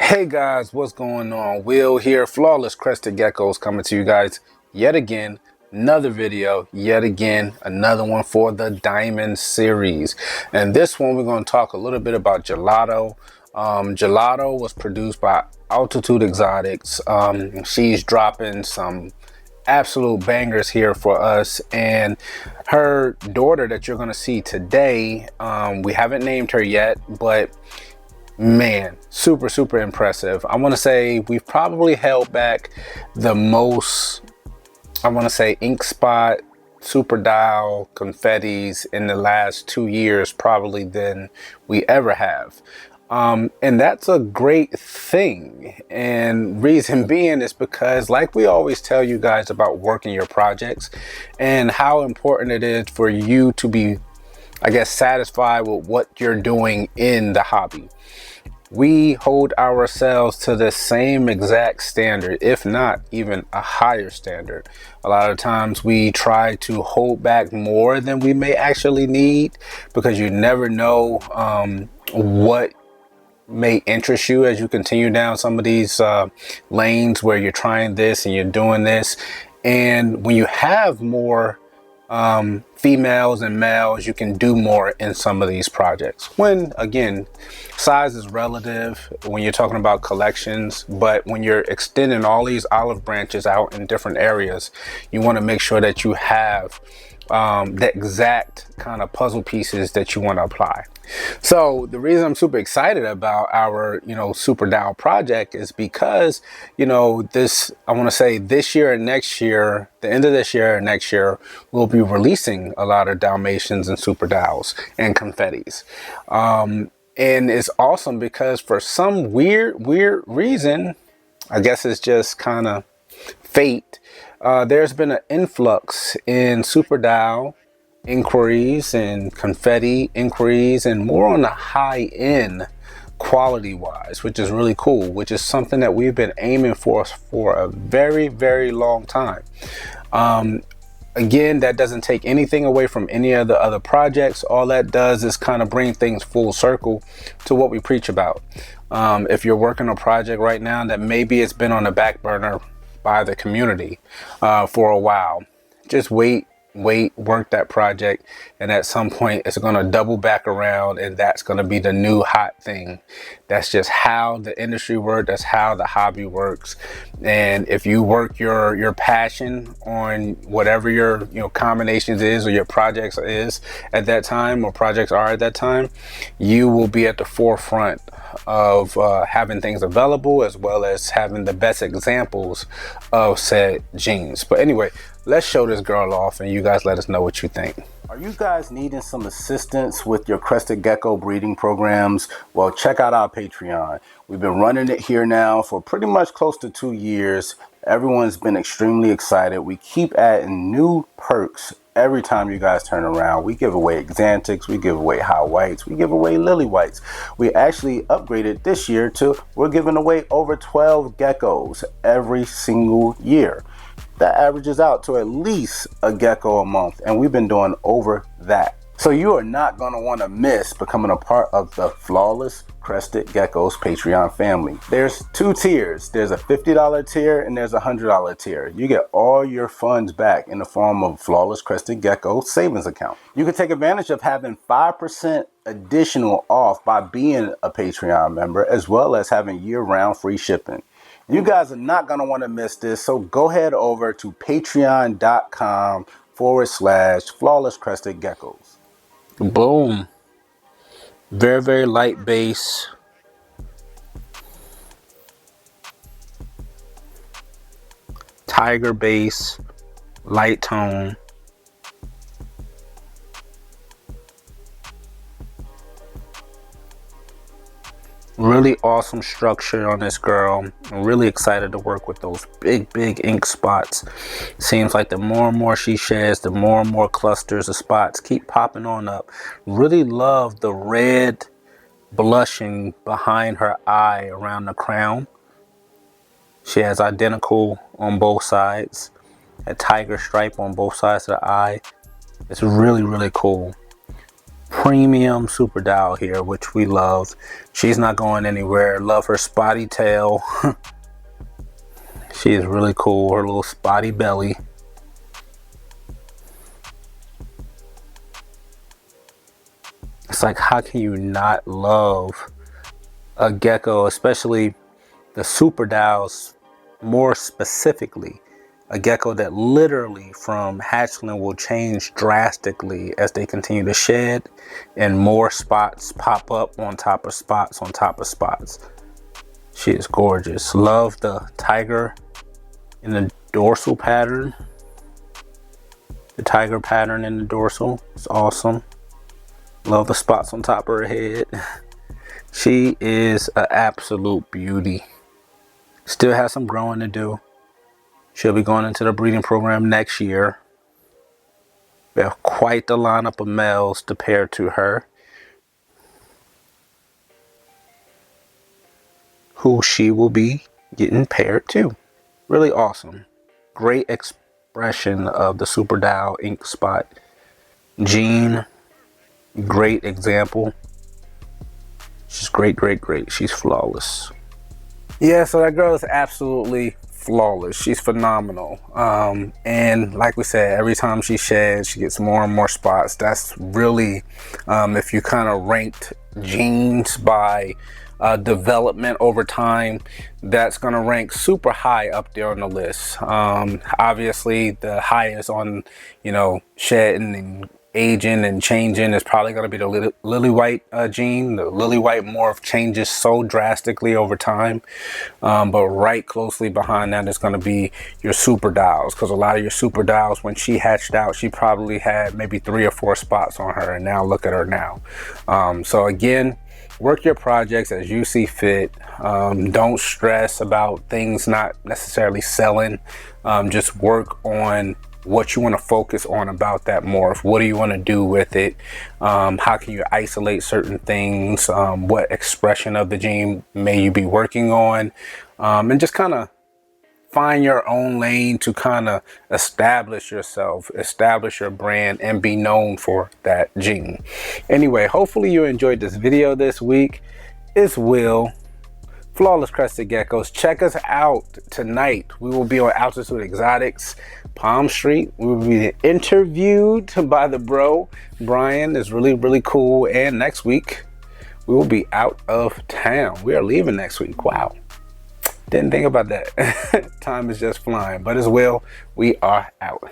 Hey guys, what's going on? Will here, Flawless Crested Geckos, coming to you guys yet again. Another video, yet again, another one for the Diamond series. And this one we're going to talk a little bit about Gelato. Gelato was produced by Altitude Exotics. She's dropping some absolute bangers here for us, and her daughter that you're going to see today, we haven't named her yet, but man, super impressive. I want to say we've probably held back the most, I want to say, ink spot, super dial, confettis in the last 2 years probably than we ever have. And that's a great thing. And reason being is because, like we always tell you guys about working your projects and how important it is for you to be, I guess, satisfied with what you're doing in the hobby. We hold ourselves to the same exact standard, if not even a higher standard. A lot of times we try to hold back more than we may actually need, because you never know what may interest you as you continue down some of these lanes where you're trying this and you're doing this. And when you have more females and males, you can do more in some of these projects. When again, size is relative when you're talking about collections, but when you're extending all these olive branches out in different areas, you want to make sure that you have the exact kind of puzzle pieces that you want to apply. So the reason I'm super excited about our, super dial project is because, this, I want to say this year and next year, the end of this year and next year, we'll be releasing a lot of Dalmatians and super dials and confettis. And it's awesome because for some weird reason, I guess it's just kind of fate, there's been an influx in super dial inquiries and confetti inquiries, and more on the high end quality wise, which is really cool, which is something that we've been aiming for a very long time. Again, that doesn't take anything away from any of the other projects. All that does is kind of bring things full circle to what we preach about. If you're working a project right now that maybe it's been on the back burner by the community for a while, just wait, work that project, and at some point it's going to double back around, and that's going to be the new hot thing. That's just how the industry works. That's how the hobby works. And if you work your passion on whatever your combinations is, or your projects is at that time, or projects are at that time, you will be at the forefront of having things available, as well as having the best examples of said jeans. But anyway, let's show this girl off and you guys let us know what you think. Are you guys needing some assistance with your Crested Gecko breeding programs? Well, check out our Patreon. We've been running it here now for pretty much close to 2 years. Everyone's been extremely excited. We keep adding new perks every time you guys turn around. We give away Xanthics, we give away high whites, we give away lily whites. We actually upgraded this year to, we're giving away over 12 geckos every single year. That averages out to at least a gecko a month, and we've been doing over that. So you are not going to want to miss becoming a part of the Flawless Crested Geckos Patreon family. There's 2 tiers. There's a $50 tier and there's a $100 tier. You get all your funds back in the form of Flawless Crested Gecko savings account. You can take advantage of having 5% additional off by being a Patreon member, as well as having year-round free shipping. You guys are not going to want to miss this, so go head over to patreon.com/Flawless Crested Geckos. Boom. Very light base. Tiger base. Light tone. Really awesome structure on this girl. I'm really excited to work with those big ink spots. Seems like the more and more she sheds, the more and more clusters of spots keep popping on up. Really love the red blushing behind her eye around the crown. She has identical on both sides. A tiger stripe on both sides of the eye. It's really cool. premium super doll here, which we love. She's not going anywhere. Love her spotty tail. She is really cool. Her little spotty belly. It's like, how can you not love a gecko, especially the super dolls, more specifically a gecko that literally from hatchling will change drastically as they continue to shed and more spots pop up on top of spots on top of spots. She is gorgeous. Love the tiger in the dorsal pattern. The tiger pattern in the dorsal is awesome. Love the spots on top of her head. She is an absolute beauty. Still has some growing to do. She'll be going into the breeding program next year. We have quite the lineup of males to pair to her, who she will be getting paired to. Really awesome. Great expression of the super doll ink spot gene. Great example. She's great. She's flawless. Yeah, so that girl is absolutely flawless. She's phenomenal. And like we said, every time she sheds, she gets more and more spots. That's really, if you kind of ranked genes by development over time, that's going to rank super high up there on the list. Obviously the highest on, you know, shedding and aging and changing is probably going to be the lily white gene. The lily white morph changes so drastically over time, but right closely behind that is going to be your super dolls, because a lot of your super dolls, when she hatched out, she probably had maybe 3 or 4 spots on her, and now look at her now. So again, work your projects as you see fit. Don't stress about things not necessarily selling. Just work on what you want to focus on about that morph. What do you want to do with it? How can you isolate certain things? What expression of the gene may you be working on? And just kind of find your own lane to kind of establish yourself, establish your brand, and be known for that gene. Anyway, hopefully you enjoyed this video this week. It's Will, Flawless Crested Geckos. Check us out tonight. We will be on Altitude Exotics, Palm Street. We will be interviewed by the bro, Brian. Is really cool. And next week, we will be out of town. We are leaving next week. Wow. Didn't think about that. Time is just flying. But as well, we are out.